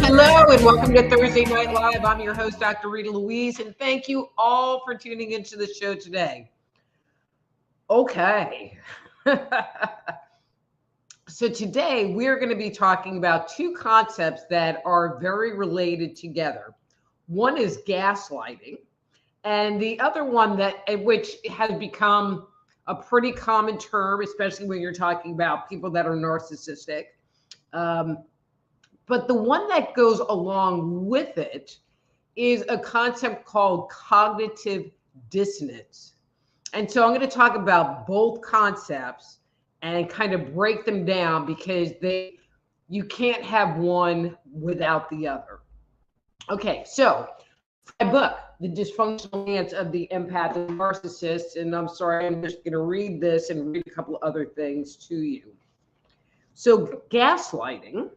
Hello, and welcome to Thursday Night Live. I'm your host, Dr. Rita Louise, and thank you all for tuning into the show today. Okay. So today we're going to be talking about two concepts that are very related together. One is gaslighting, and the other one which has become a pretty common term, especially when you're talking about people that are narcissistic. But the one that goes along with it is a concept called cognitive dissonance. And so I'm going to talk about both concepts and kind of break them down because you can't have one without the other. Okay, so my book, The Dysfunctional Dance of the Empath and Narcissist, and I'm sorry, I'm just going to read this and read a couple of other things to you. So gaslighting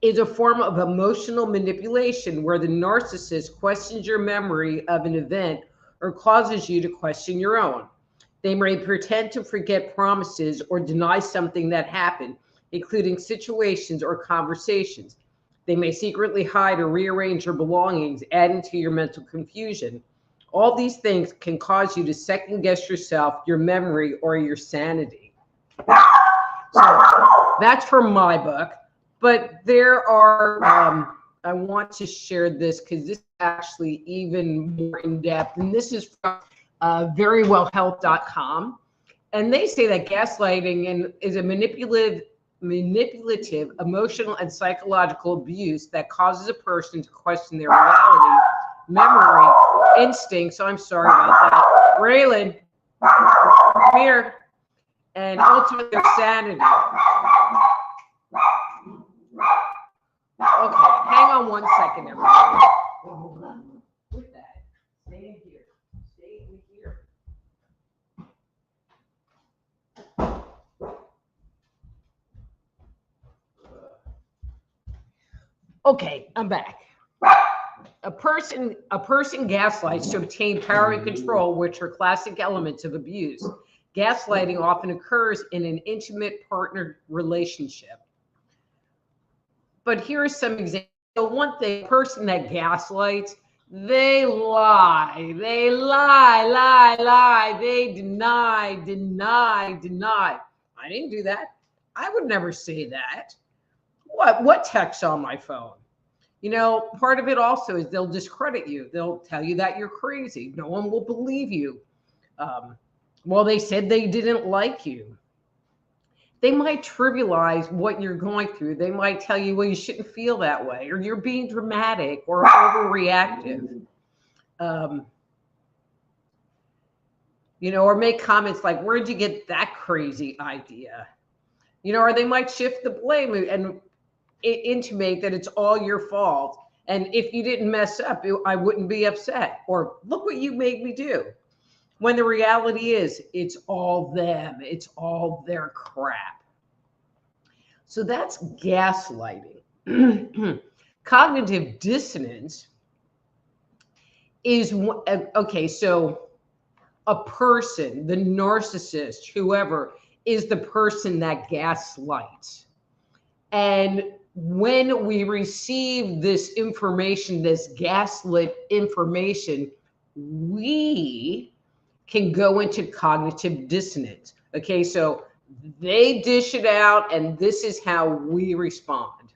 is a form of emotional manipulation where the narcissist questions your memory of an event or causes you to question your own. They may pretend to forget promises or deny something that happened, including situations or conversations. They may secretly hide or rearrange your belongings, adding to your mental confusion. All these things can cause you to second guess yourself, your memory, or your sanity. So that's from my book. But there are, I want to share this because this is actually even more in depth. And this is from verywellhealth.com. And they say that gaslighting is a manipulative, emotional, and psychological abuse that causes a person to question their reality, memory, instincts. So I'm sorry about that. Raylan, come here. And ultimately their sanity. Okay, hang on one second, everybody. With that, stay in here. Stay in here. Okay, I'm back. A person gaslights to obtain power and control, which are classic elements of abuse. Gaslighting often occurs in an intimate partner relationship. But here are some examples. So one thing, a person that gaslights, they lie. They lie. They deny. I didn't do that. I would never say that. What text on my phone? You know, part of it also is they'll discredit you. They'll tell you that you're crazy. No one will believe you. Well, they said they didn't like you. They might trivialize what you're going through. They might tell you, well, you shouldn't feel that way, or you're being dramatic or overreactive. You know, or make comments like, where'd you get that crazy idea? You know, or they might shift the blame and intimate that it's all your fault. And if you didn't mess up, I wouldn't be upset. Or look what you made me do. When the reality is, it's all them. It's all their crap. So that's gaslighting. Cognitive dissonance is, okay, so a person, the narcissist, whoever, is the person that gaslights. And when we receive this information, this gaslit information, we can go into cognitive dissonance. Okay, so they dish it out and this is how we respond.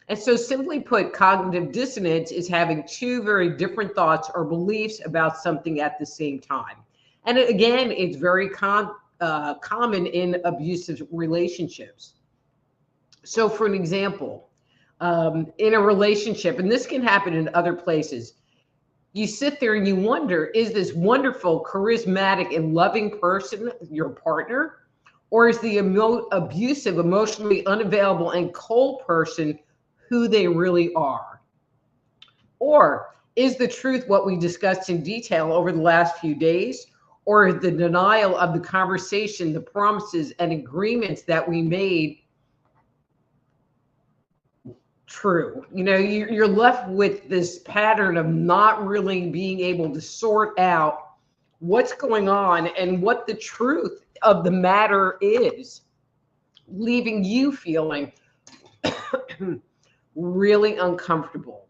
And so simply put, cognitive dissonance is having two very different thoughts or beliefs about something at the same time. And again, it's very common in abusive relationships. So for an example, in a relationship, and this can happen in other places, you sit there and you wonder, is this wonderful, charismatic, and loving person your partner? Or is the abusive, emotionally unavailable, and cold person who they really are? Or is the truth what we discussed in detail over the last few days? Or is the denial of the conversation, the promises and agreements that we made true? You know, you're left with this pattern of not really being able to sort out what's going on and what the truth of the matter is, leaving you feeling really uncomfortable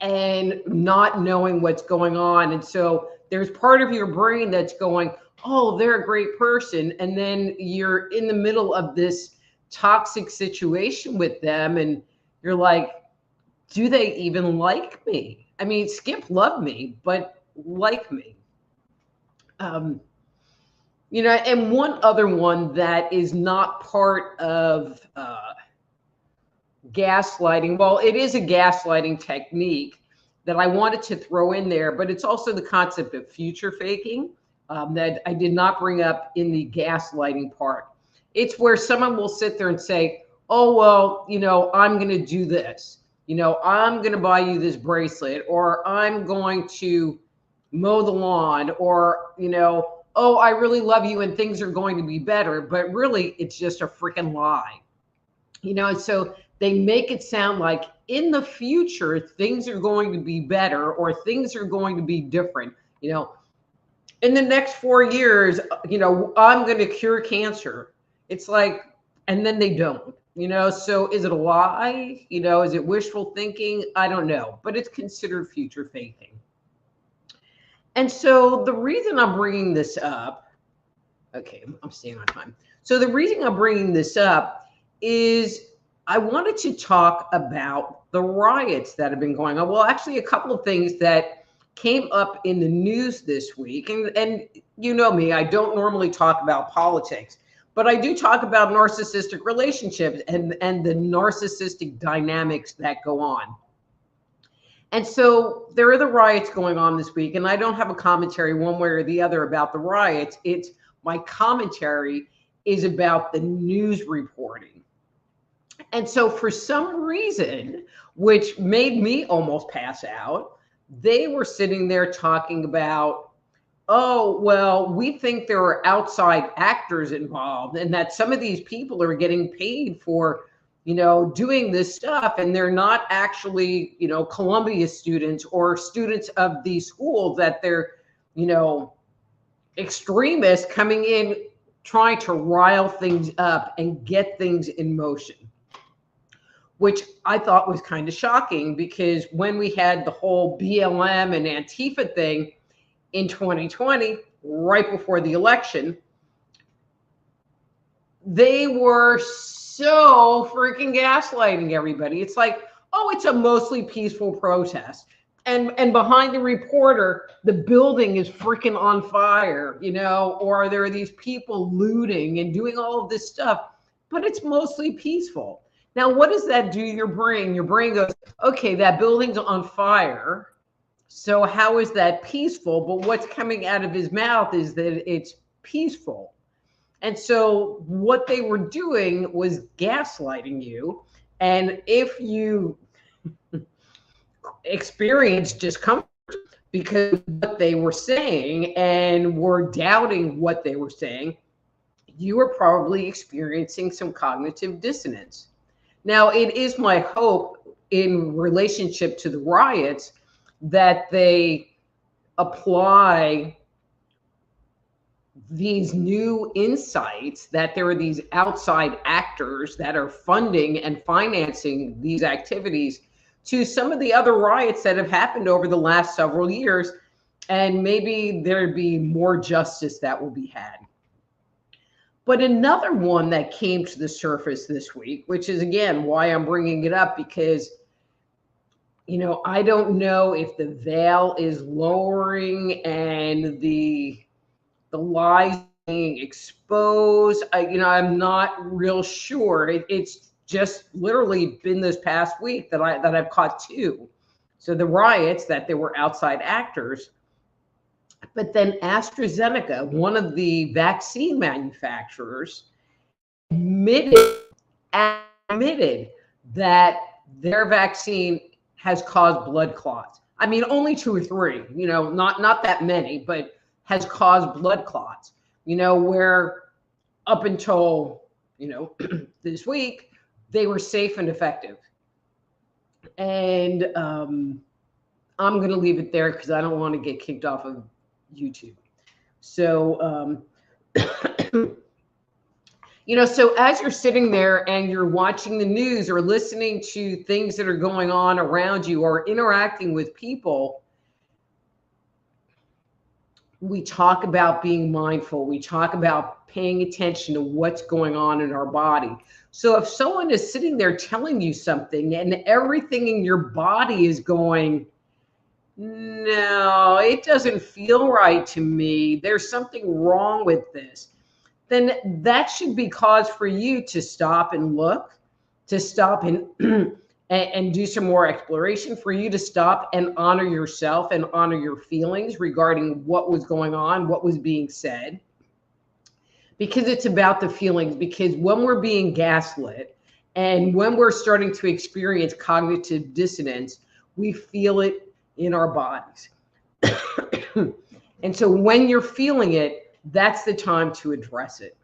and not knowing what's going on. And so there's part of your brain that's going, oh, they're a great person. And then you're in the middle of this toxic situation with them. And you're like, do they even like me? I mean, Skip loved me, but like me. You know, and one other one that is not part of gaslighting. Well, it is a gaslighting technique that I wanted to throw in there, but it's also the concept of future faking that I did not bring up in the gaslighting part. It's where someone will sit there and say, oh, well, you know, I'm going to do this. You know, I'm going to buy you this bracelet, or I'm going to mow the lawn, or, you know, oh, I really love you and things are going to be better. But really, it's just a freaking lie. You know, and so they make it sound like in the future, things are going to be better or things are going to be different. You know, in the next 4 years, you know, I'm going to cure cancer. It's like, and then they don't, you know, so is it a lie? You know, is it wishful thinking? I don't know, but it's considered future faking. And so the reason I'm bringing this up, okay, I'm staying on time. So the reason I'm bringing this up is I wanted to talk about the riots that have been going on. Well, actually, a couple of things that came up in the news this week. And you know me, I don't normally talk about politics, but I do talk about narcissistic relationships and the narcissistic dynamics that go on. And so there are the riots going on this week, and I don't have a commentary one way or the other about the riots. It's my commentary is about the news reporting. And so for some reason, which made me almost pass out, they were sitting there talking about, oh, well, we think there are outside actors involved and that some of these people are getting paid for, you know, doing this stuff. And they're not actually, you know, Columbia students or students of these schools, that they're, you know, extremists coming in, trying to rile things up and get things in motion, which I thought was kind of shocking, because when we had the whole BLM and Antifa thing in 2020, right before the election, they were so freaking gaslighting everybody. It's like, oh, it's a mostly peaceful protest. And behind the reporter, the building is freaking on fire, you know, or there are these people looting and doing all of this stuff, but it's mostly peaceful. Now, what does that do to your brain? Your brain goes, okay, that building's on fire. So how is that peaceful? But what's coming out of his mouth is that it's peaceful. And so what they were doing was gaslighting you. And if you experienced discomfort because of what they were saying and were doubting what they were saying, you were probably experiencing some cognitive dissonance. Now, it is my hope in relationship to the riots that they apply these new insights, that there are these outside actors that are funding and financing these activities, to some of the other riots that have happened over the last several years. And maybe there'd be more justice that will be had. But another one that came to the surface this week, which is, again, why I'm bringing it up, because, you know, I don't know if the veil is lowering and the lies being exposed. You know, I'm not real sure. It's just literally been this past week that I've caught two. So the riots, that there were outside actors. But then AstraZeneca, one of the vaccine manufacturers, admitted that their vaccine has caused blood clots. I mean, only 2 or 3, you know, not that many, but has caused blood clots, you know, where up until, you know, this week, they were safe and effective. And I'm going to leave it there because I don't want to get kicked off of YouTube. So, you know, so as you're sitting there and you're watching the news or listening to things that are going on around you or interacting with people, we talk about being mindful. We talk about paying attention to what's going on in our body. So if someone is sitting there telling you something and everything in your body is going, no, it doesn't feel right to me, there's something wrong with this, then that should be cause for you to stop and look, to stop and and do some more exploration, for you to stop and honor yourself and honor your feelings regarding what was going on, what was being said. Because it's about the feelings. Because when we're being gaslit and when we're starting to experience cognitive dissonance, we feel it in our bodies. And so when you're feeling it, that's the time to address it.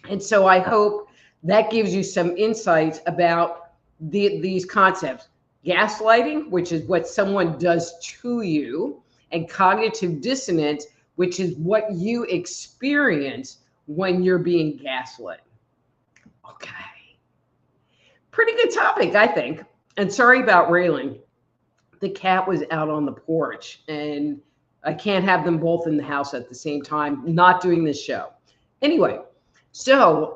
And so I hope that gives you some insights about these concepts. Gaslighting, which is what someone does to you, and cognitive dissonance, which is what you experience when you're being gaslit. Okay. Pretty good topic, I think. And sorry about railing. The cat was out on the porch, and I can't have them both in the house at the same time, not doing this show. Anyway, so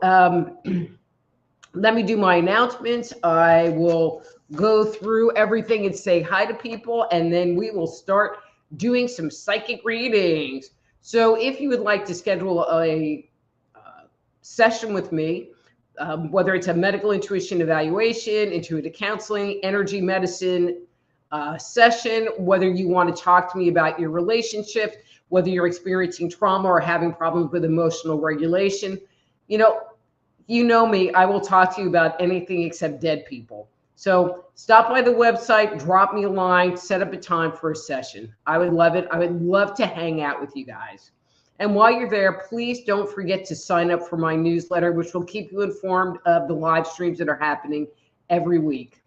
let me do my announcements. I will go through everything and say hi to people, and then we will start doing some psychic readings. So if you would like to schedule a session with me, whether it's a medical intuition evaluation, intuitive counseling, energy medicine session, whether you want to talk to me about your relationships, whether you're experiencing trauma or having problems with emotional regulation, you know me, I will talk to you about anything except dead people. So stop by the website, drop me a line, set up a time for a session. I would love it. I would love to hang out with you guys. And while you're there, please don't forget to sign up for my newsletter, which will keep you informed of the live streams that are happening every week.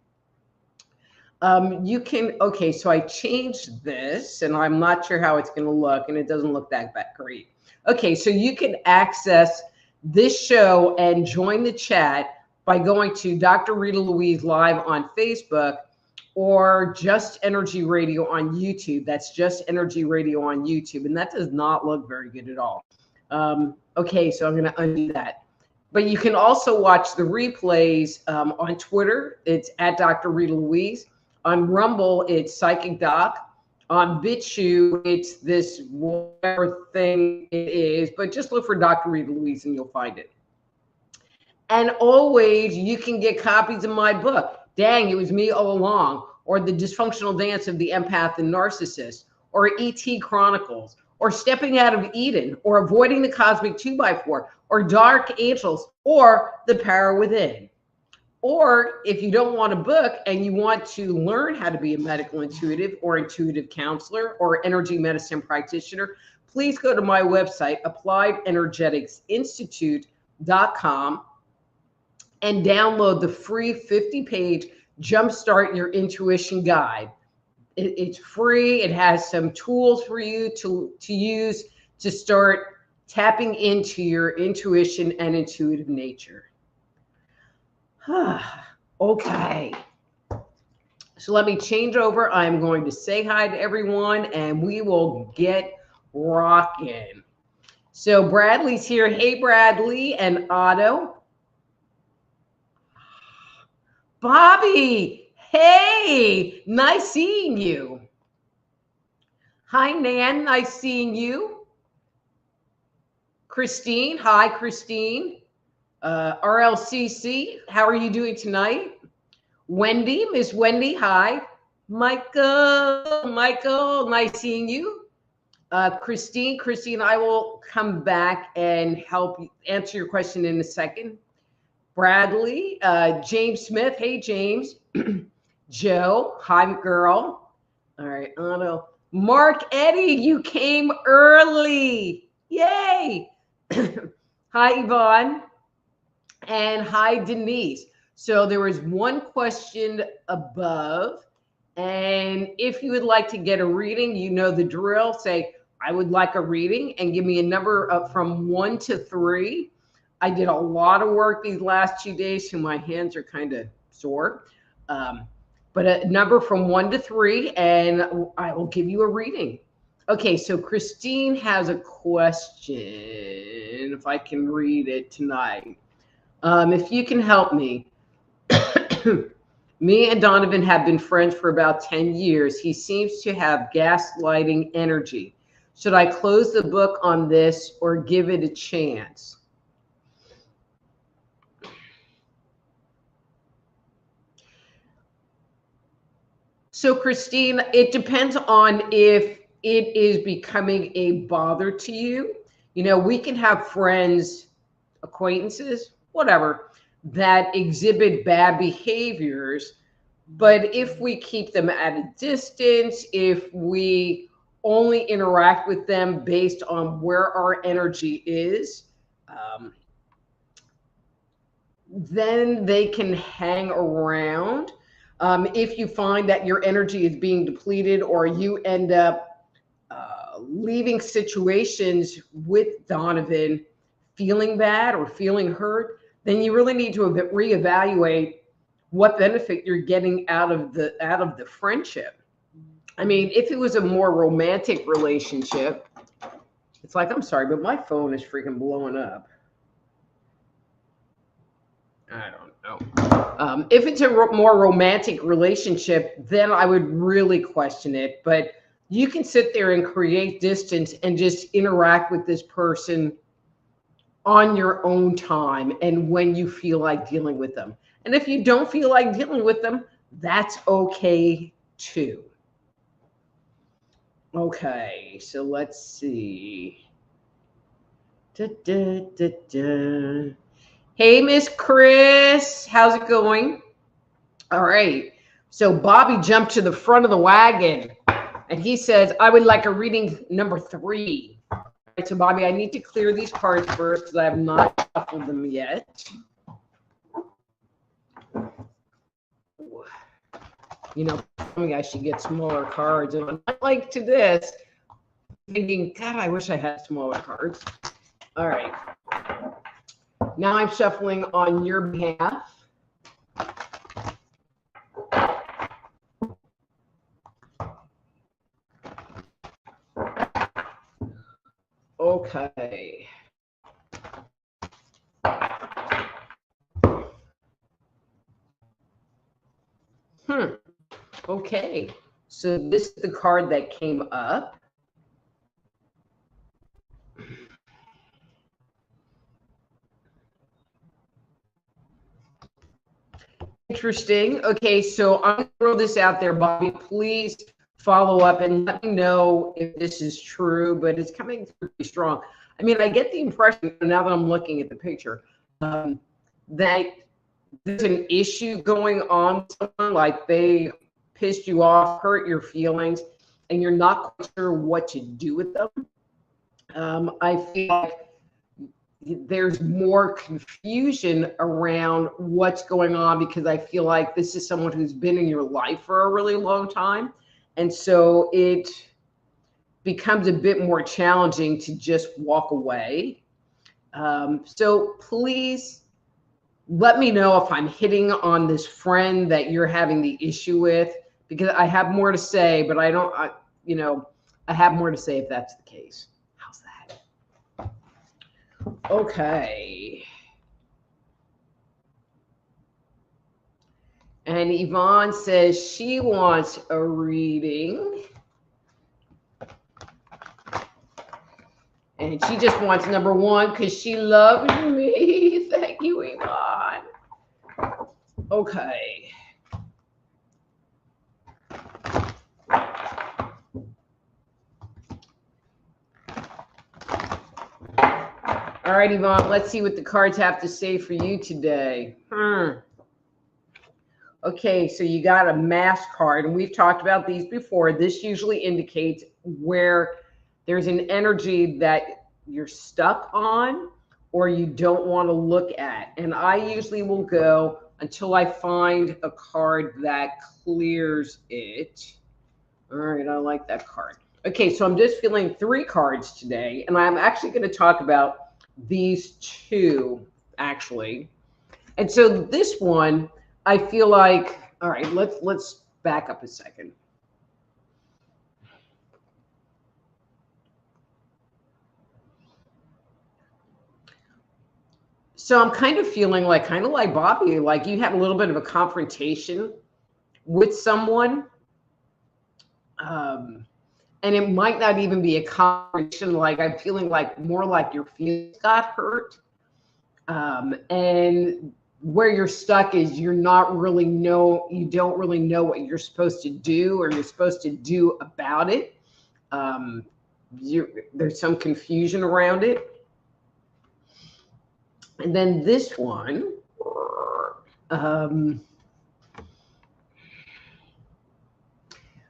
Okay, so I changed this, and I'm not sure how it's going to look, and it doesn't look that great. Okay, so you can access this show and join the chat by going to Dr. Rita Louise Live on Facebook or Just Energy Radio on YouTube. That's Just Energy Radio on YouTube, and that does not look very good at all. Okay, so I'm going to undo that. But you can also watch the replays on Twitter. It's at Dr. Rita Louise. On Rumble, it's Psychic Doc. On BitChute, it's this whatever thing it is, but just look for Dr. Rita Louise and you'll find it. And always, you can get copies of my book, Dang, It Was Me All Along, or The Dysfunctional Dance of the Empath and Narcissist, or E.T. Chronicles, or Stepping Out of Eden, or Avoiding the Cosmic 2x4, or Dark Angels, or The Power Within. Or if you don't want a book and you want to learn how to be a medical intuitive or intuitive counselor or energy medicine practitioner, please go to my website, appliedenergeticsinstitute.com, and download the free 50-page Jumpstart Your Intuition Guide. It's free. It has some tools for you to use to start tapping into your intuition and intuitive nature. Okay, so let me change over. I'm going to say hi to everyone and we will get rocking. So Bradley's here. Hey, Bradley and Otto. Bobby, hey, nice seeing you. Hi, Nan, nice seeing you. Christine, hi, Christine. RLCC, how are you doing tonight? Wendy, Miss Wendy, hi. Michael, nice seeing you. Christine, I will come back and help you answer your question in a second. Bradley, James Smith. Hey, James. Joe. Hi, girl. All right, Otto. Mark Eddie, you came early. Yay. Hi, Yvonne. And hi, Denise. So there was one question above. And if you would like to get a reading, you know the drill. Say, I would like a reading, and give me a number from 1 to 3. I did a lot of work these last 2 days, so my hands are kind of sore. But a number from 1 to 3, and I will give you a reading. Okay, so Christine has a question, if I can read it tonight. If you can help me. Me and Donovan have been friends for about 10 years. He seems to have gaslighting energy. Should I close the book on this or give it a chance? So, Christine, it depends on if it is becoming a bother to you. You know, we can have friends, acquaintances, whatever, that exhibit bad behaviors. But if we keep them at a distance, if we only interact with them based on where our energy is, then they can hang around. If you find that your energy is being depleted, or you end up leaving situations with Donovan feeling bad or feeling hurt, then you really need to reevaluate what benefit you're getting out of the friendship. I mean, if it was a more romantic relationship, it's like, I'm sorry, but my phone is freaking blowing up. I don't know. If it's a more romantic relationship, then I would really question it. But you can sit there and create distance and just interact with this person on your own time and when you feel like dealing with them. And if you don't feel like dealing with them, that's okay too. Okay, so let's see. Da, da, da, da. Hey, Miss Chris, how's it going? All right. So Bobby jumped to the front of the wagon and he says, I would like a reading number 3. All right, so Bobby, I need to clear these cards first because I have not shuffled them yet. You know, maybe I should get smaller cards. And I'm not like to this, thinking, God, I wish I had smaller cards. All right. Now I'm shuffling on your behalf. Okay. Okay. So this is the card that came up. Interesting. Okay, so I'm going to throw this out there, Bobby. Please follow up and let me know if this is true, but it's coming through pretty strong. I mean, I get the impression, now that I'm looking at the picture, that there's an issue going on with someone, like they pissed you off, hurt your feelings, and you're not quite sure what to do with them. I feel like there's more confusion around what's going on because I feel like this is someone who's been in your life for a really long time. And so it becomes a bit more challenging to just walk away. So please let me know if I'm hitting on this friend that you're having the issue with, because I have more to say, but I have more to say if that's the case. How's that? Okay. And Yvonne says she wants a reading. And she just wants number 1 because she loves me. Thank you, Yvonne. Okay. All right, Yvonne, let's see what the cards have to say for you today. Okay, so you got a mass card, and we've talked about these before. This usually indicates where there's an energy that you're stuck on or you don't want to look at. And I usually will go until I find a card that clears it. All right, I like that card. Okay, so I'm just feeling 3 cards today, and I'm actually going to talk about these 2, actually. And so this one, I feel like, all right, let's back up a second. So I'm kind of feeling like, kind of like Bobby, like you had a little bit of a confrontation with someone. And it might not even be a confrontation. Like I'm feeling like more like your feelings got hurt. And where you're stuck is you don't really know what you're supposed to do or you're supposed to do about it. There's some confusion around it. And then this one,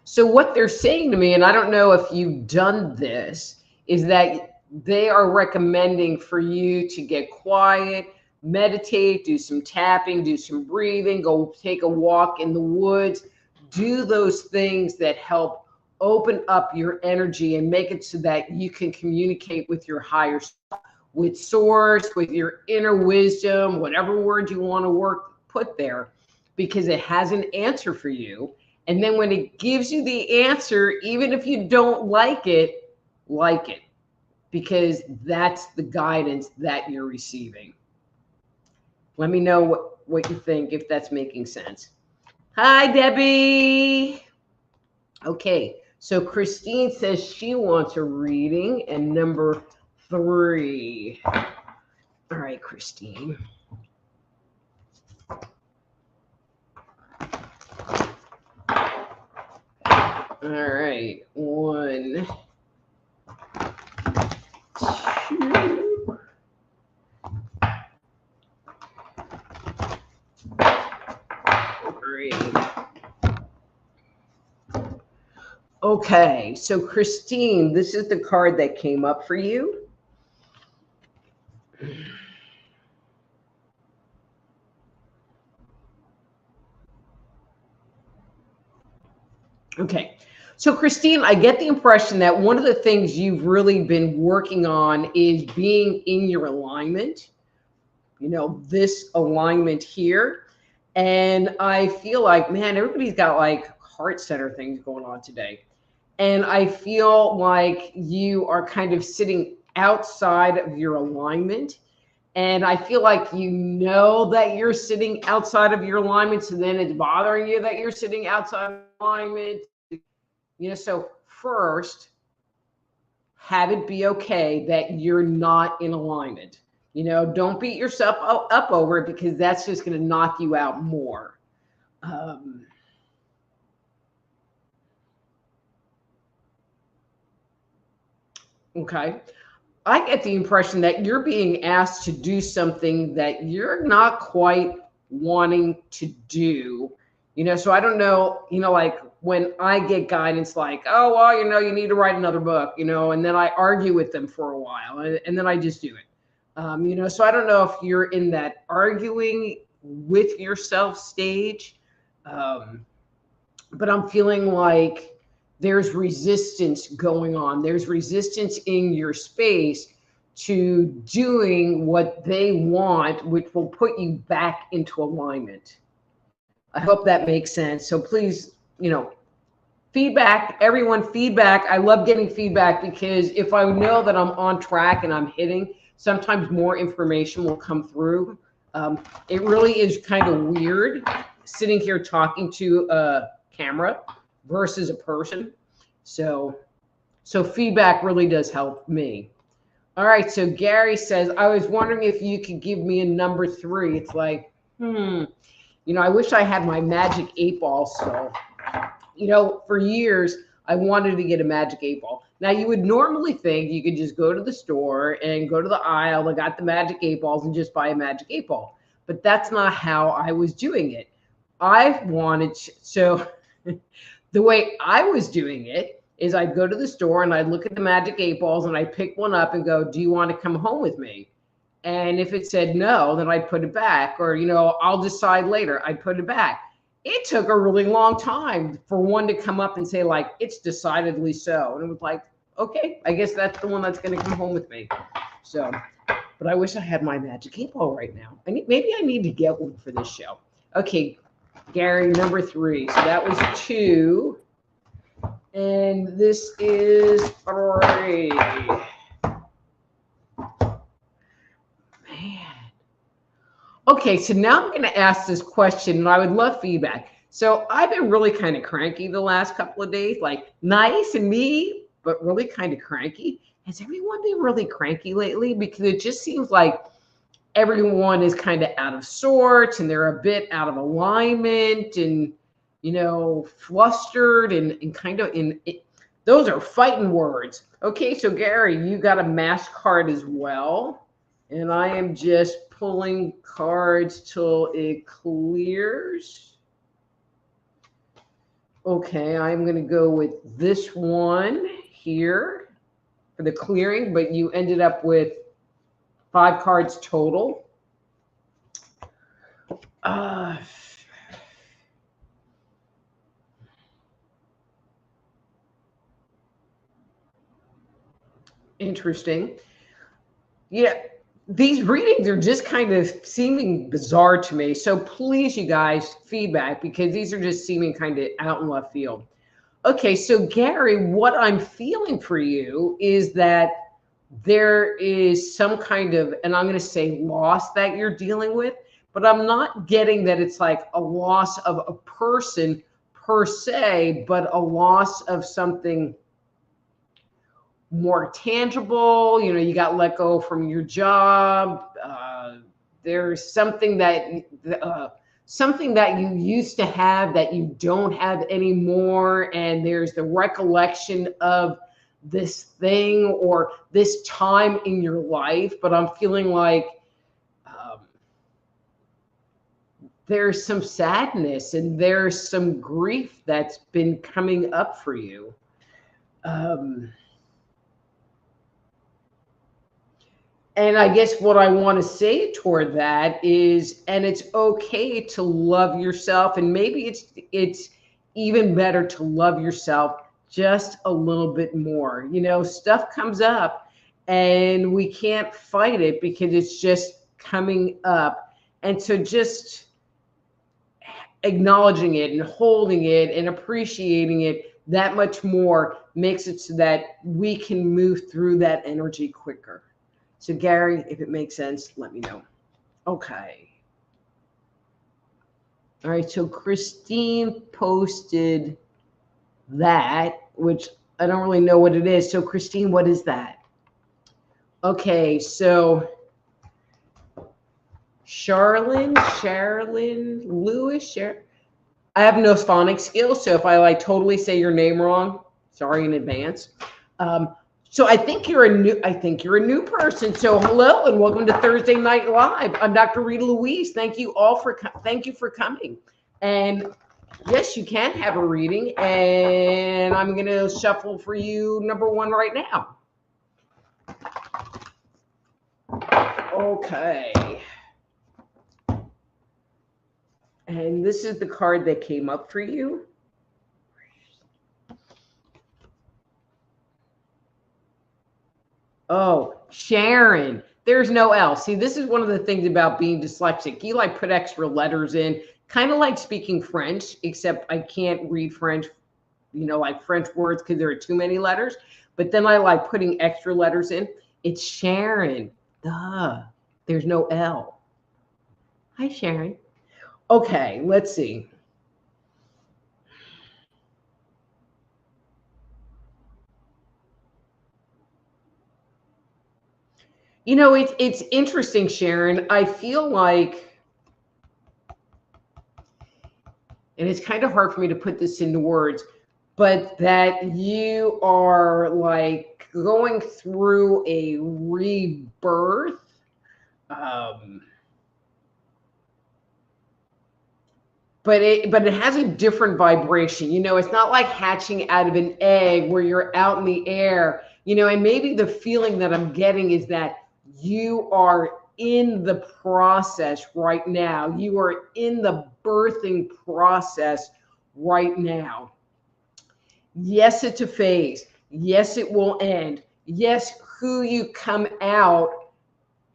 so what they're saying to me, and I don't know if you've done this, is that they are recommending for you to get quiet, meditate, do some tapping, do some breathing, go take a walk in the woods, do those things that help open up your energy and make it so that you can communicate with your higher self, with source, with your inner wisdom, whatever word you want to put there, because it has an answer for you. And then when it gives you the answer, even if you don't like it, because that's the guidance that you're receiving. Let me know what you think, if that's making sense. Hi, Debbie. Okay, so Christine says she wants a reading, and number 3. All right, Christine. All right, 1, 2. Okay, so Christine, this is the card that came up for you. Okay, so Christine, I get the impression that one of the things you've really been working on is being in your alignment, this alignment here. And I feel like, man, everybody's got like heart center things going on today. And I feel like you are kind of sitting outside of your alignment. And I feel like that you're sitting outside of your alignment. So then it's bothering you that you're sitting outside of alignment. So first, have it be okay that you're not in alignment. Don't beat yourself up over it, because that's just going to knock you out more. Okay. I get the impression that you're being asked to do something that you're not quite wanting to do. So I don't know, like when I get guidance like, oh, well, you need to write another book, and then I argue with them for a while and then I just do it. So I don't know if you're in that arguing with yourself stage. But I'm feeling like there's resistance going on. There's resistance in your space to doing what they want, which will put you back into alignment. I hope that makes sense. So please, feedback, everyone, feedback. I love getting feedback, because if I know that I'm on track and I'm hitting, sometimes more information will come through. It really is kind of weird sitting here talking to a camera versus a person. So feedback really does help me. All right, so Gary says, I was wondering if you could give me a number 3. It's like, I wish I had my magic 8 ball still. For years, I wanted to get a magic 8 ball. Now, you would normally think you could just go to the store and go to the aisle that got the magic 8 balls and just buy a magic 8 ball. But that's not how I was doing it. I wanted to, so the way I was doing it is I'd go to the store and I'd look at the magic 8 balls and I'd pick one up and go, do you want to come home with me? And if it said no, then I'd put it back, or, I'll decide later. I'd put it back. It took a really long time for one to come up and say, like, it's decidedly so. And it was like, okay, I guess that's the one that's going to come home with me. So, but I wish I had my magic 8 ball right now. Maybe I need to get one for this show. Okay, Gary, number 3. So that was 2. And this is 3. Okay, so now I'm going to ask this question, and I would love feedback. So I've been really kind of cranky the last couple of days, like nice and me, but really kind of cranky. Has everyone been really cranky lately? Because it just seems like everyone is kind of out of sorts, and they're a bit out of alignment, and, flustered, and kind of in it. Those are fighting words. Okay, so Gary, you got a mask card as well. And I am just pulling cards till it clears. Okay, I'm going to go with this one here for the clearing, but you ended up with 5 cards total. Interesting. Yeah. These readings are just kind of seeming bizarre to me. So please, you guys, feedback, because these are just seeming kind of out in left field. Okay, so Gary, what I'm feeling for you is that there is some kind of, and I'm going to say loss that you're dealing with, but I'm not getting that it's like a loss of a person per se, but a loss of something more tangible. You got let go from your job. There's something that you used to have that you don't have anymore, and there's the recollection of this thing or this time in your life. But I'm feeling like there's some sadness and there's some grief that's been coming up for you. And I guess what I want to say toward that is, and it's okay to love yourself, and maybe it's even better to love yourself just a little bit more. Stuff comes up and we can't fight it because it's just coming up. And so just acknowledging it and holding it and appreciating it that much more makes it so that we can move through that energy quicker. So Gary, if it makes sense, let me know. Okay. All right, so Christine posted that, which I don't really know what it is. So Christine, what is that? Okay, so Charlene, Louise, I have no phonics skills, so if I totally say your name wrong, sorry in advance. So I think you're a new person. So hello and welcome to Thursday Night Live. I'm Dr. Rita Louise. Thank you for coming. And yes, you can have a reading, and I'm going to shuffle for you number 1 right now. Okay. And this is the card that came up for you. Oh, Sharon. There's no L. See, this is one of the things about being dyslexic. You put extra letters in, kind of like speaking French, except I can't read French, French words because there are too many letters. But then I like putting extra letters in. It's Sharon. Duh. There's no L. Hi, Sharon. Okay, let's see. It's interesting, Sharon. I feel like, and it's kind of hard for me to put this into words, but that you are like going through a rebirth. Um, but it has a different vibration. You know, it's not like hatching out of an egg where you're out in the air, you know, and maybe the feeling that I'm getting is that you are in the process right now. You are in the birthing process right now. Yes, it's a phase. Yes, it will end. Yes, who you come out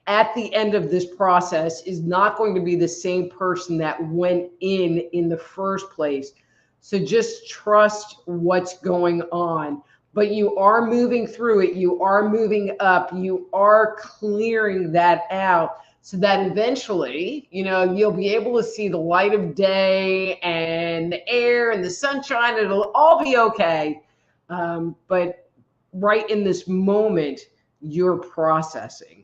at the end of this process is not going to be the same person that went in the first place. So just trust what's going on. But you are moving through it. You are moving up. You are clearing that out so that eventually, you know, you'll be able to see the light of day and the air and the sunshine. It'll all be okay. But right in this moment, you're processing.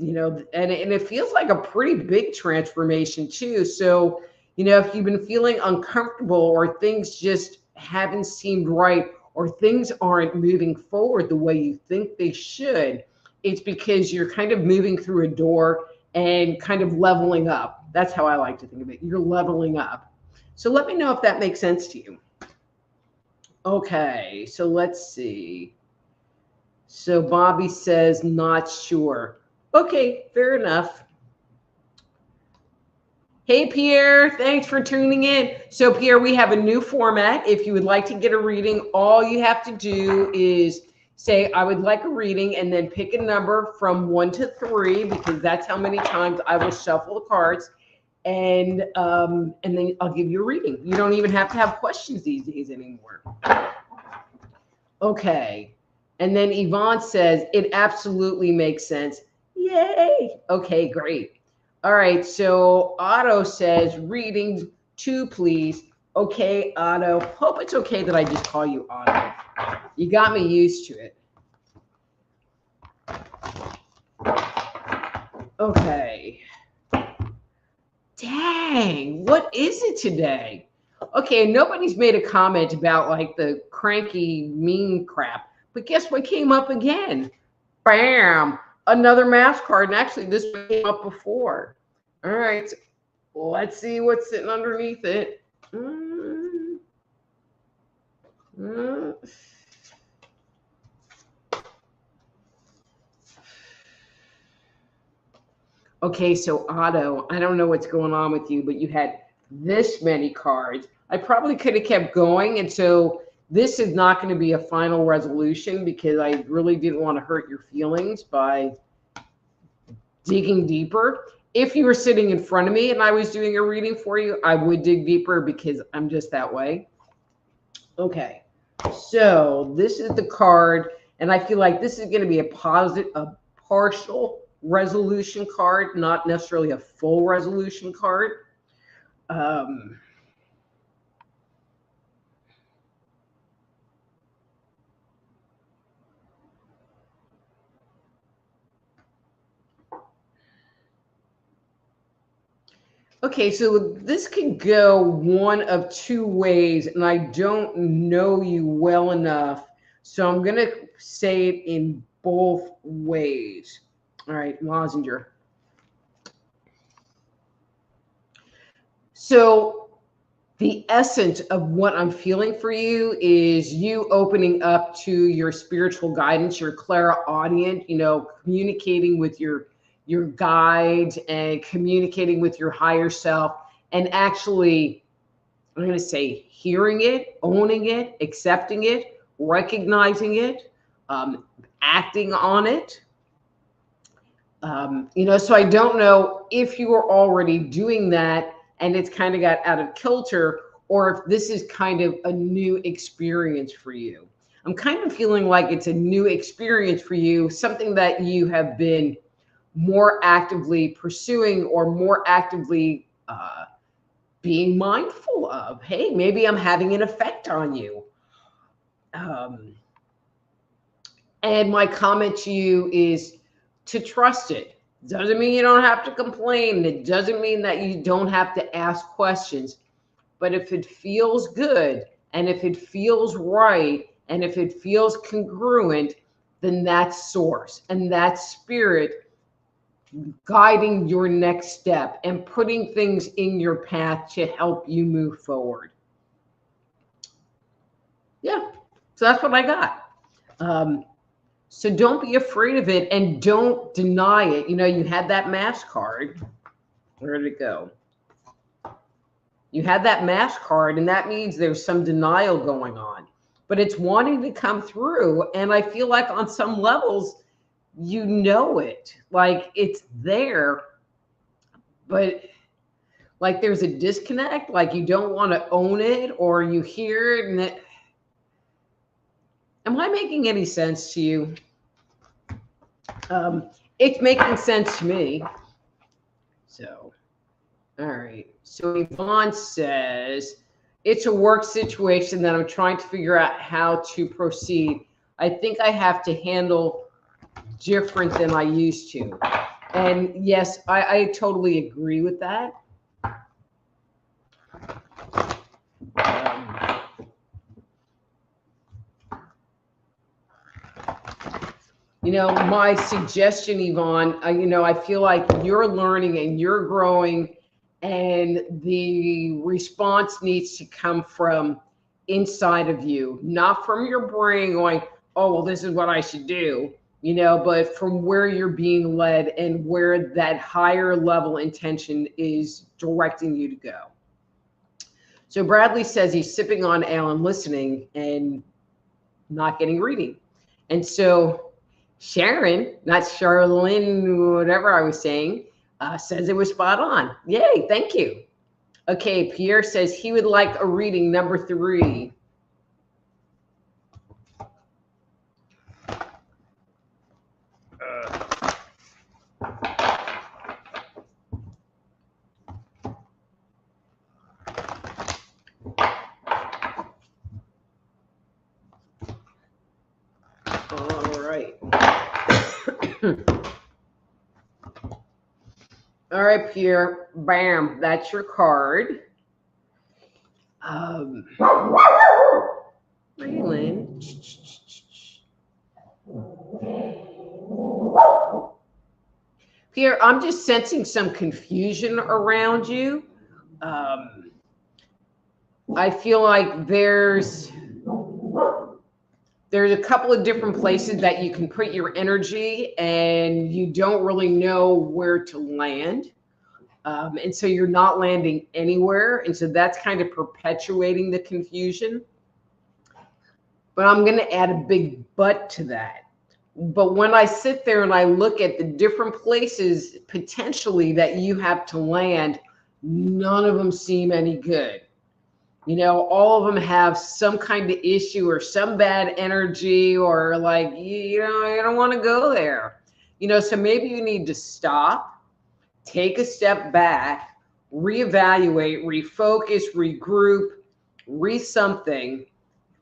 You know, and it feels like a pretty big transformation too. So, you know, if you've been feeling uncomfortable or things just haven't seemed right or things aren't moving forward the way you think they should, it's because you're kind of moving through a door and kind of leveling up. That's how I like to think of it. You're leveling up. So let me know if that makes sense to you. Okay, so let's see. So Bobby says, not sure. Okay, fair enough. Hey, Pierre, thanks for tuning in. So, Pierre, we have a new format. If you would like to get a reading, all you have to do is say, I would like a reading, and then pick a number from 1 to 3, because that's how many times I will shuffle the cards. And then I'll give you a reading. You don't even have to have questions these days anymore. Okay. And then Yvonne says, it absolutely makes sense. Yay. Okay, great. All right. So Otto says, readings 2, please. Okay, Otto. Hope it's okay that I just call you Otto. You got me used to it. Okay. Dang, what is it today? Okay, nobody's made a comment about like the cranky, mean crap. But guess what came up again? Bam! Another mask card. And actually, this one came up before. All right, let's see what's sitting underneath it. Okay, so Otto, I don't know what's going on with you, but you had this many cards. I probably could have kept going. And so this is not going to be a final resolution because I really didn't want to hurt your feelings by digging deeper. If you were sitting in front of me and I was doing a reading for you, I would dig deeper because I'm just that way. Okay, so this is the card, and I feel like this is going to be a partial resolution card, not necessarily a full resolution card. Okay, so this could go one of 2 ways, and I don't know you well enough, so I'm going to say it in both ways. All right, Lozinger. So the essence of what I'm feeling for you is you opening up to your spiritual guidance, your clairaudient, you know, communicating with your guides and communicating with your higher self, and actually, I'm going to say, hearing it, owning it, accepting it, recognizing it, acting on it. You know, so I don't know if you are already doing that and it's kind of got out of kilter, or if this is kind of a new experience for you. I'm kind of feeling like it's a new experience for you, something that you have been more actively pursuing or more actively being mindful of. Hey, maybe I'm having an effect on you. And my comment to you is to trust it. Doesn't mean you don't have to complain. It doesn't mean that you don't have to ask questions. But if it feels good, And if it feels right, and if it feels congruent, then that's source and that's spirit guiding your next step and putting things in your path to help you move forward. Yeah, so that's what I got. So don't be afraid of it and don't deny it. You know, you had that mask card. Where did it go? You had that mask card, and that means there's some denial going on, but it's wanting to come through. And I feel like on some levels, you know it, like it's there, but like there's a disconnect, like you don't want to own it, or you hear it and it, am I making any sense to you? It's making sense to me. So, all right. So Yvonne says, it's a work situation that I'm trying to figure out how to proceed. I think I have to handle different than I used to. And yes, I totally agree with that. You know, my suggestion, Yvonne, you know, I feel like you're learning and you're growing, and the response needs to come from inside of you, not from your brain going, oh, well, this is what I should do, you know, but from where you're being led and where that higher level intention is directing you to go. So Bradley says he's sipping on ale and listening and not getting reading. And so Sharon, not Charlene, whatever I was saying, says it was spot on. Yay, thank you. Okay, Pierre says he would like a reading number 3. All right. All right, Pierre, bam, that's your card. Raylan. Pierre, I'm just sensing some confusion around you. I feel like there's a couple of different places that you can put your energy and you don't really know where to land. And so you're not landing anywhere. And so that's kind of perpetuating the confusion. But I'm going to add a big but to that. But when I sit there and I look at the different places potentially that you have to land, none of them seem any good. You know, all of them have some kind of issue or some bad energy, or like, you know, I don't want to go there. You know, so maybe you need to stop, take a step back, reevaluate, refocus, regroup, something,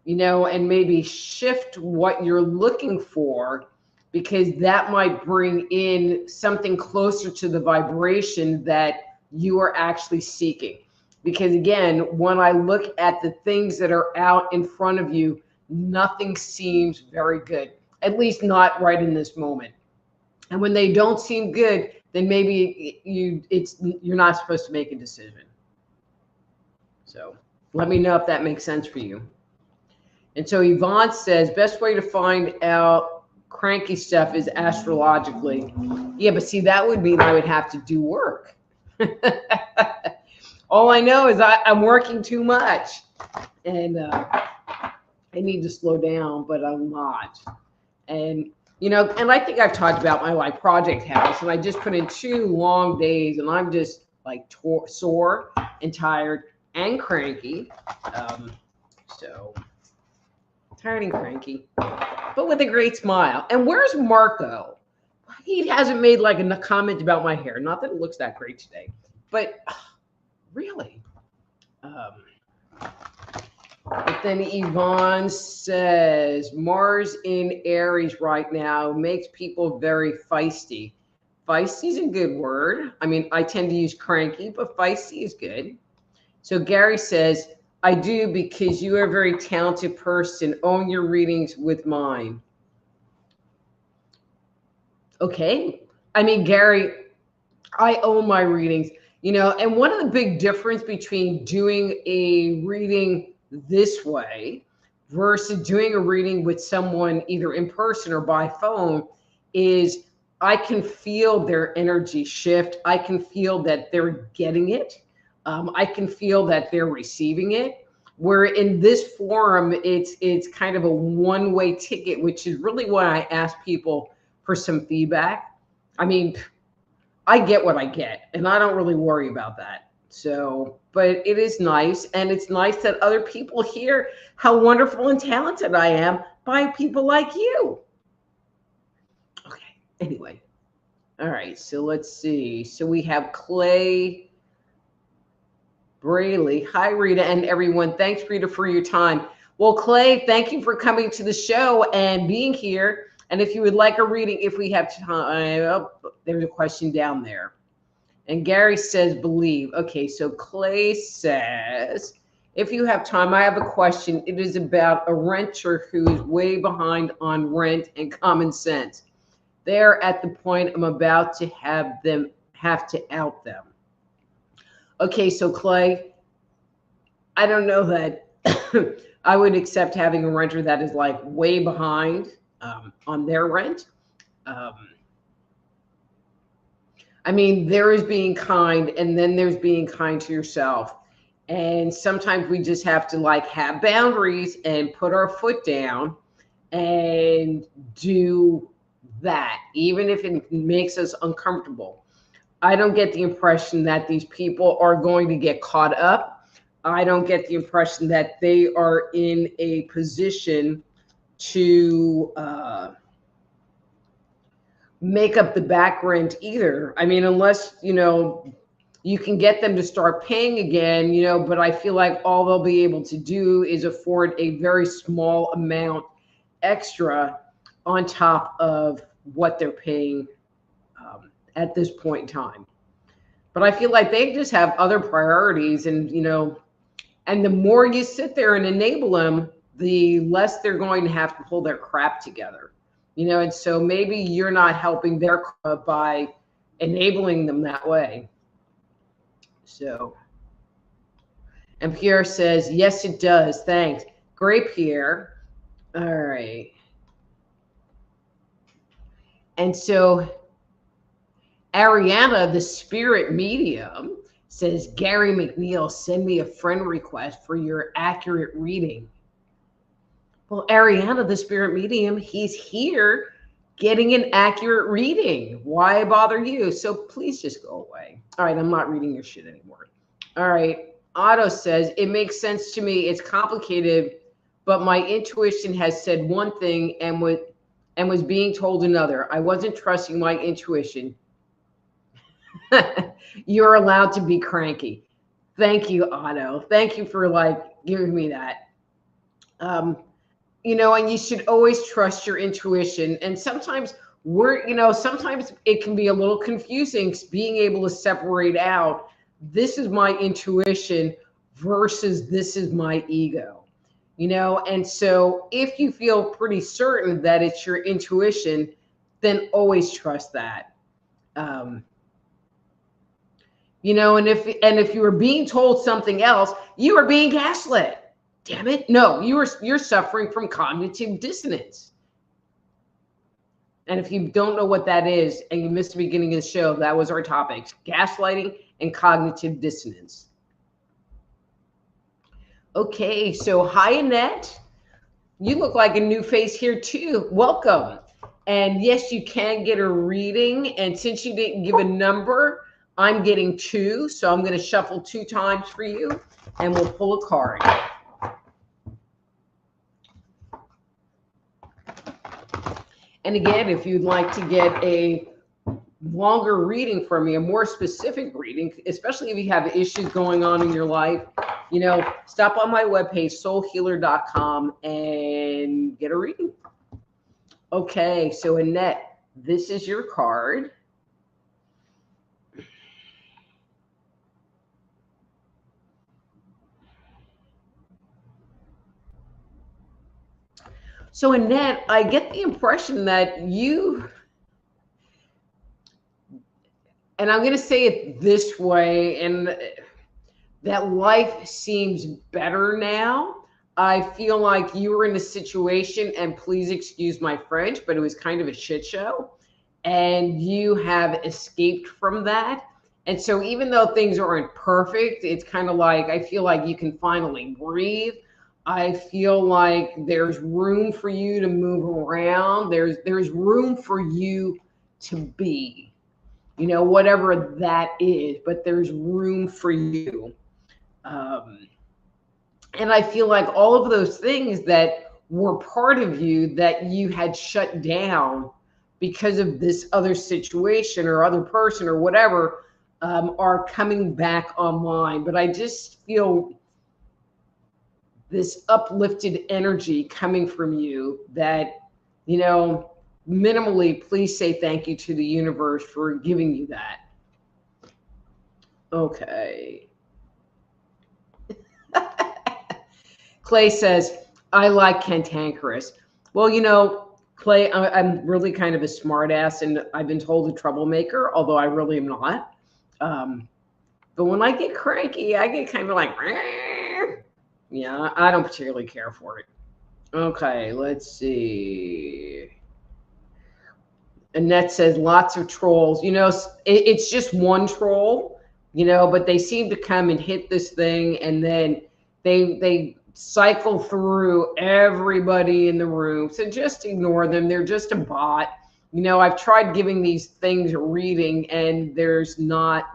you know, and maybe shift what you're looking for, because that might bring in something closer to the vibration that you are actually seeking. Because again, when I look at the things that are out in front of you, nothing seems very good, at least not right in this moment. And when they don't seem good, then maybe you're not supposed to make a decision. So let me know if that makes sense for you. And so Yvonne says, best way to find out cranky stuff is astrologically. Yeah, but see, that would mean I would have to do work. All I know is I'm working too much, and I need to slow down, but I'm not. And, you know, and I think I've talked about my like project house, and I just put in 2 long days, and I'm just like sore and tired and cranky. So tired and cranky, but with a great smile. And where's Marco? He hasn't made like a comment about my hair. Not that it looks that great today, but really. But then Yvonne says, Mars in Aries right now makes people very feisty. Feisty is a good word. I mean, I tend to use cranky, but feisty is good. So Gary says, I do, because you are a very talented person. Own your readings with mine. Okay. I mean, Gary, I own my readings, and one of the big difference between doing a reading this way versus doing a reading with someone either in person or by phone is I can feel their energy shift. I can feel that they're getting it. I can feel that they're receiving it. Where in this forum, it's kind of a one-way ticket, which is really why I ask people for some feedback. I mean, I get what I get, and I don't really worry about that. So, but it is nice, and it's nice that other people hear how wonderful and talented I am by people like you. Okay, anyway. All right, so let's see. So we have Clay Braley. Hi, Rita, and everyone. Thanks, Rita, for your time. Well, Clay, thank you for coming to the show and being here. And if you would like a reading, if we have time, oh, there's a question down there. And Gary says, believe. Okay, so Clay says, if you have time, I have a question. It is about a renter who is way behind on rent and common sense. They're at the point I'm about to have to out them. Okay, so Clay, I don't know that I would accept having a renter that is like way behind on their rent. I mean, there is being kind, and then there's being kind to yourself. And sometimes we just have to like have boundaries and put our foot down and do that, even if it makes us uncomfortable. I don't get the impression that these people are going to get caught up. I don't get the impression that they are in a position to make up the back rent either. I mean, unless, you can get them to start paying again, but I feel like all they'll be able to do is afford a very small amount extra on top of what they're paying at this point in time. But I feel like they just have other priorities, and and the more you sit there and enable them, the less they're going to have to pull their crap together. And so maybe you're not helping their by enabling them that way. So, and Pierre says, yes, it does. Thanks. Great, Pierre. All right. And so Ariana, the spirit medium, says, Gary McNeil, send me a friend request for your accurate reading. Well, Ariana, the spirit medium, he's here getting an accurate reading. Why bother you? So please just go away. All right, I'm not reading your shit anymore. All right, Otto says, it makes sense to me. It's complicated, but my intuition has said one thing and was being told another. I wasn't trusting my intuition. You're allowed to be cranky. Thank you, Otto. Thank you for giving me that. And you should always trust your intuition. And sometimes sometimes it can be a little confusing being able to separate out, this is my intuition versus this is my ego, and so if you feel pretty certain that it's your intuition, then always trust that. And if you were being told something else, you are being gaslit. Damn it. No, you're suffering from cognitive dissonance. And if you don't know what that is and you missed the beginning of the show, that was our topics: gaslighting and cognitive dissonance. Okay, so hi, Annette. You look like a new face here too. Welcome. And yes, you can get a reading. And since you didn't give a number, I'm getting 2. So I'm going to shuffle 2 times for you and we'll pull a card. And again, if you'd like to get a longer reading from me, a more specific reading, especially if you have issues going on in your life, stop on my webpage, soulhealer.com, and get a reading. Okay, so Annette, this is your card. So Annette, I get the impression that you, and I'm going to say it this way, and that life seems better now. I feel like you were in a situation, and please excuse my French, but it was kind of a shit show. And you have escaped from that. And so, even though things aren't perfect, it's kind of like I feel like you can finally breathe. I feel like there's room for you to move around. There's room for you to be, whatever that is, but there's room for you. Um, and I feel like all of those things that were part of you that you had shut down because of this other situation or other person or whatever are coming back online. But I just feel this uplifted energy coming from you that, minimally, please say thank you to the universe for giving you that. Okay. Clay says, I like cantankerous. Well, Clay, I'm really kind of a smartass, and I've been told a troublemaker, although I really am not. But when I get cranky, I get kind of like, yeah, I don't particularly care for it. Okay, let's see. Annette says lots of trolls. It's just one troll, but they seem to come and hit this thing, and then they cycle through everybody in the room. So just ignore them. They're just a bot. I've tried giving these things a reading, and there's not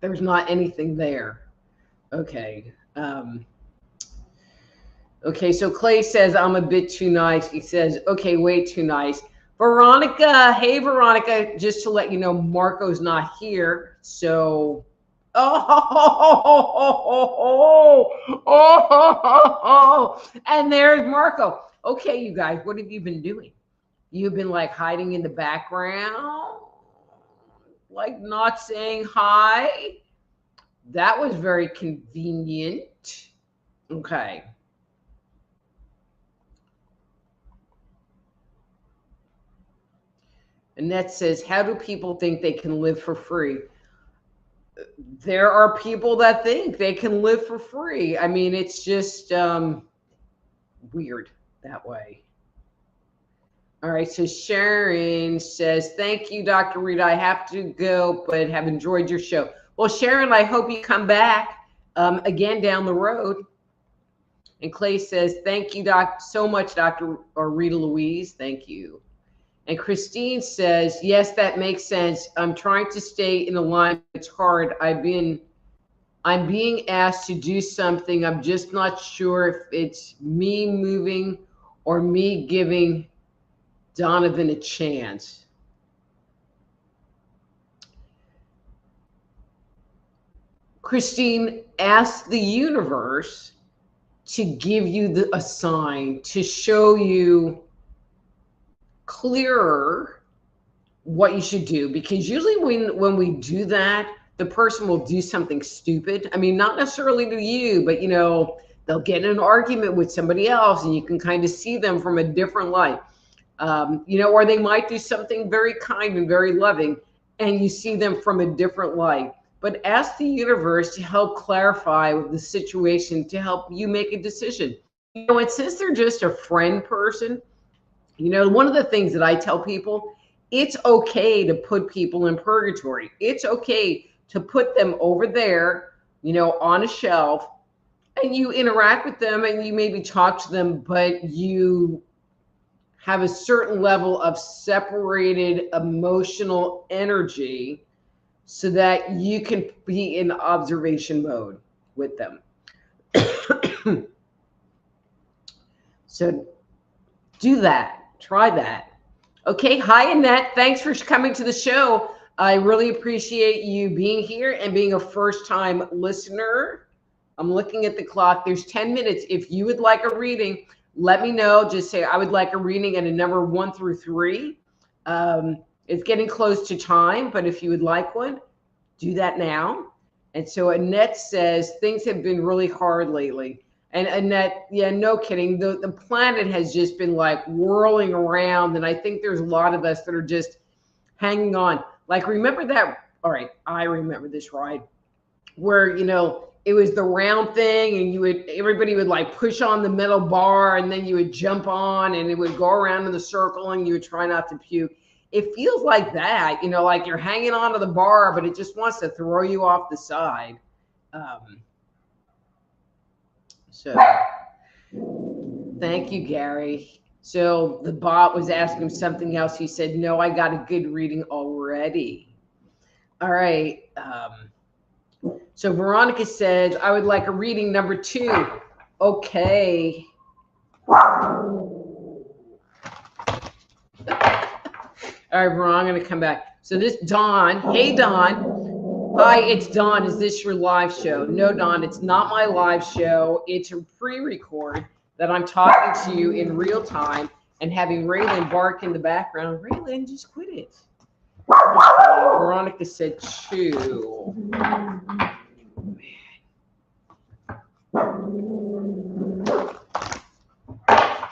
anything there. Okay. Okay, so Clay says, I'm a bit too nice. He says, okay, way too nice. Veronica, hey, Veronica, just to let you know, Marco's not here. So, and there's Marco. Okay, you guys, what have you been doing? You've been like hiding in the background, like not saying hi. That was very convenient. Okay. Annette says, how do people think they can live for free? There are people that think they can live for free. I mean, it's just weird that way. All right, so Sharon says, thank you, Dr. Rita. I have to go, but have enjoyed your show. Well, Sharon, I hope you come back again down the road. And Clay says, thank you, so much, Dr. or Rita Louise. Thank you. And Christine says, yes, that makes sense. I'm trying to stay in alignment. It's hard. I'm being asked to do something. I'm just not sure if it's me moving or me giving Donovan a chance. Christine, ask the universe to give you a sign, to show you clearer what you should do, because usually when we do that, the person will do something stupid. I mean, not necessarily to you, but they'll get in an argument with somebody else, and you can kind of see them from a different light. Or they might do something very kind and very loving, and you see them from a different light. But ask the universe to help clarify the situation, to help you make a decision. And since they're just a friend person, one of the things that I tell people, it's okay to put people in purgatory. It's okay to put them over there, on a shelf, and you interact with them and you maybe talk to them, but you have a certain level of separated emotional energy so that you can be in observation mode with them. So do that. Try that. Okay. Hi, Annette. Thanks for coming to the show. I really appreciate you being here and being a first-time listener. I'm looking at the clock. There's 10 minutes. If you would like a reading, let me know. Just say, I would like a reading at a number 1 through 3. It's getting close to time, but if you would like one, do that now. And so Annette says, things have been really hard lately. And that, yeah, no kidding. The planet has just been like whirling around. And I think there's a lot of us that are just hanging on. Like, remember that? All right, I remember this ride where, it was the round thing and everybody would like push on the metal bar and then you would jump on and it would go around in the circle and you would try not to puke. It feels like that, like you're hanging onto the bar, but it just wants to throw you off the side. So thank you, Gary. So the bot was asking him something else. He said, no, I got a good reading already. All right. So Veronica says, I would like a reading number 2. Okay. All right, Veronica, I'm going to come back. So this Dawn. Hey, Dawn. Hi, it's Dawn. Is this your live show? No, Dawn, it's not my live show. It's a pre-record that I'm talking to you in real time and having Raylan bark in the background. Raylan, just quit it. Okay, Veronica said 2.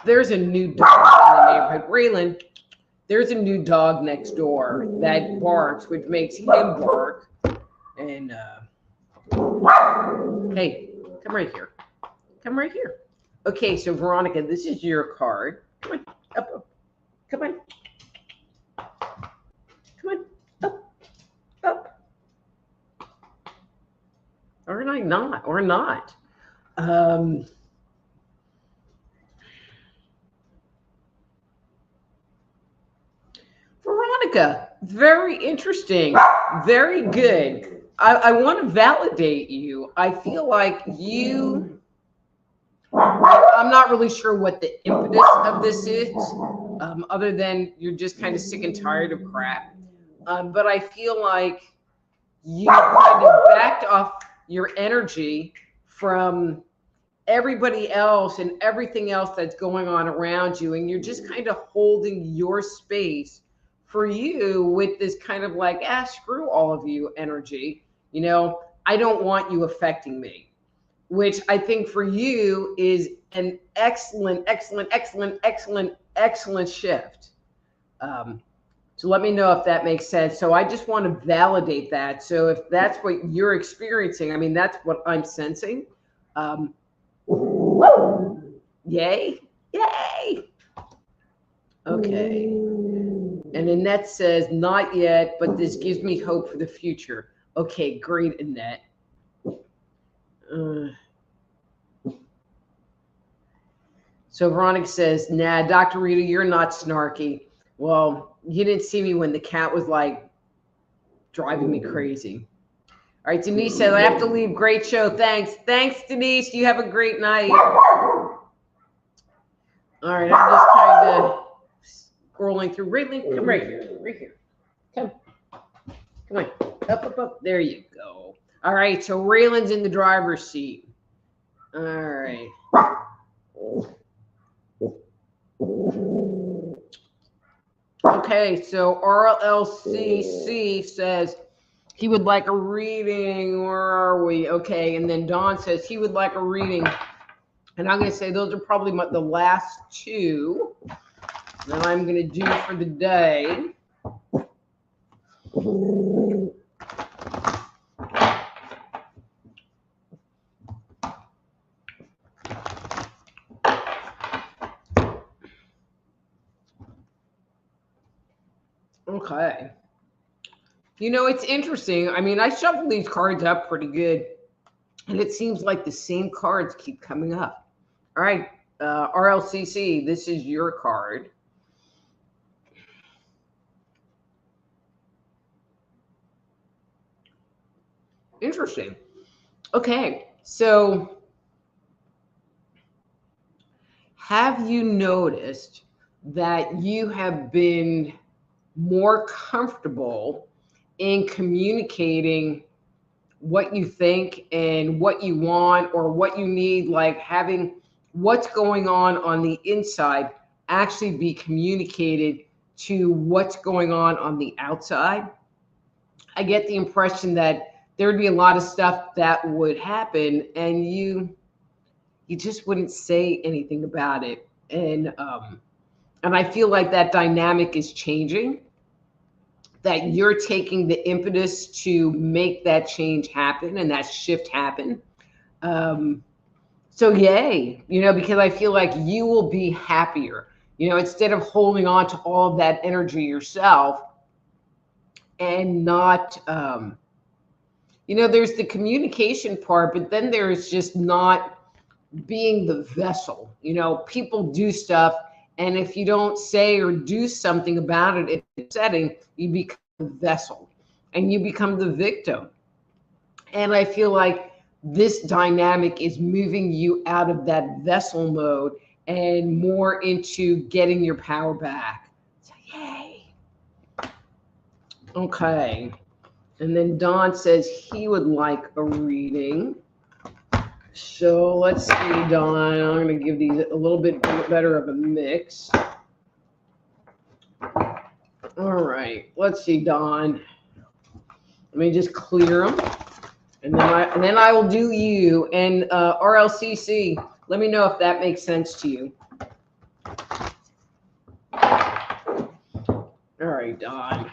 There's a new dog in the neighborhood. Raylan, there's a new dog next door that barks, which makes him bark. And hey, come right here. Come right here. Okay, so Veronica, this is your card. Come on, up. Come on. Come on, up. Or not. Veronica, very interesting. Very good. I want to validate you. I feel like I'm not really sure what the impetus of this is, other than you're just kind of sick and tired of crap. But I feel like you kind of backed off your energy from everybody else and everything else that's going on around you. And you're just kind of holding your space for you with this kind of like, screw all of you energy. I don't want you affecting me, which I think for you is an excellent shift. So let me know if that makes sense. So I just want to validate that. So if that's what you're experiencing, I mean, that's what I'm sensing. Yay. Okay. And Annette says, not yet, but this gives me hope for the future. Okay, great, Annette. So Veronica says, nah, Dr. Rita, you're not snarky. Well, you didn't see me when the cat was like driving me crazy. All right, Denise says, I have to leave. Great show. Thanks. Thanks, Denise. You have a great night. All right, I'm just kind of scrolling through. Raylan, come right here. Right here. Come on. Up. There you go. All right, so Raylan's in the driver's seat. All right. Okay, so RLCC says he would like a reading. Where are we? Okay, and then Don says he would like a reading. And I'm going to say those are probably the last 2 that I'm going to do for the day. Okay. It's interesting. I mean, I shuffled these cards up pretty good, and it seems like the same cards keep coming up. All right, RLCC, this is your card. Interesting. Okay, so have you noticed that you have been more comfortable in communicating what you think and what you want or what you need, like having what's going on the inside actually be communicated to what's going on the outside? I get the impression that there would be a lot of stuff that would happen and you you just wouldn't say anything about it. And I feel like that dynamic is changing, that you're taking the impetus to make that change happen and that shift happen. So yay, because I feel like you will be happier, instead of holding on to all of that energy yourself and not, there's the communication part, but then there's just not being the vessel. People do stuff, and if you don't say or do something about it in the setting, you become the vessel and you become the victim. And I feel like this dynamic is moving you out of that vessel mode and more into getting your power back. So yay. Okay. And then Don says he would like a reading. So let's see, Don. I'm going to give these a little bit better of a mix. All right. Let's see, Don. Let me just clear them. And then I will do you. And RLCC, let me know if that makes sense to you. All right, Don.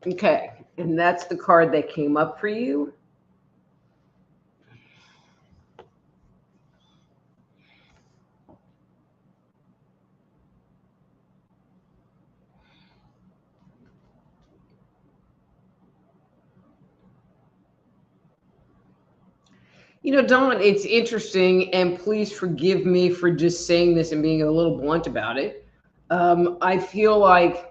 Okay, and that's the card that came up for you. Don, it's interesting, and please forgive me for just saying this and being a little blunt about it. I feel like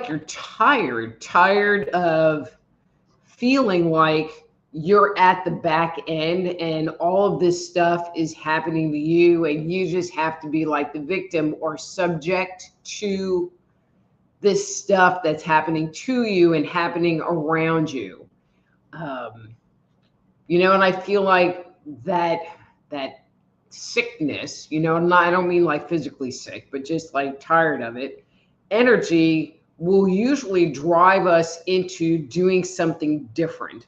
you're tired of feeling like you're at the back end and all of this stuff is happening to you, and you just have to be like the victim or subject to this stuff that's happening to you and happening around you. And I feel like that sickness, and I don't mean like physically sick, but just like tired of it, energy will usually drive us into doing something different.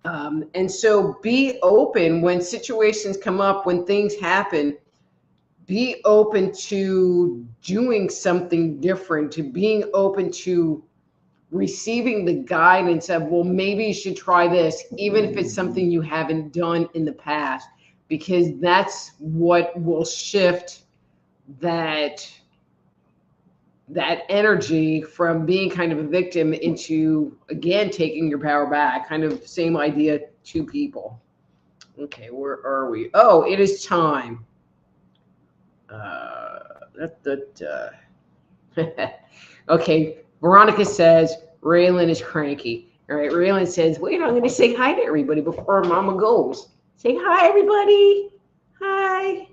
And so be open when situations come up, when things happen. Be open to doing something different, to being open to receiving the guidance of, well, maybe you should try this, even if it's something you haven't done in the past, because that's what will shift that energy from being kind of a victim into, again, taking your power back. Kind of same idea, two people. Okay, where are we? Oh, it is time. Okay, Veronica says Raylan is cranky. All right, Raylan says, wait, I'm going to say hi to everybody before Mama goes. Say hi, everybody. Hi.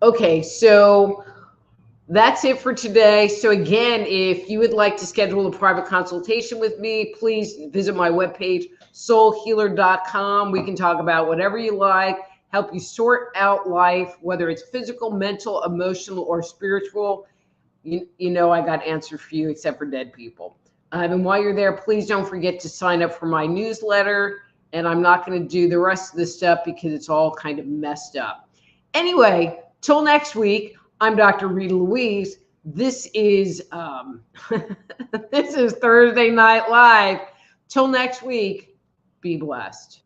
Okay, so that's it for today. So again, if you would like to schedule a private consultation with me, please visit my webpage, soulhealer.com. We can talk about whatever you like, help you sort out life, whether it's physical, mental, emotional, or spiritual. I got answers for you, except for dead people. And while you're there, please don't forget to sign up for my newsletter. And I'm not going to do the rest of this stuff because it's all kind of messed up. Anyway, till next week, I'm Dr. Rita Louise. This is this is Thursday Night Live. Till next week, be blessed.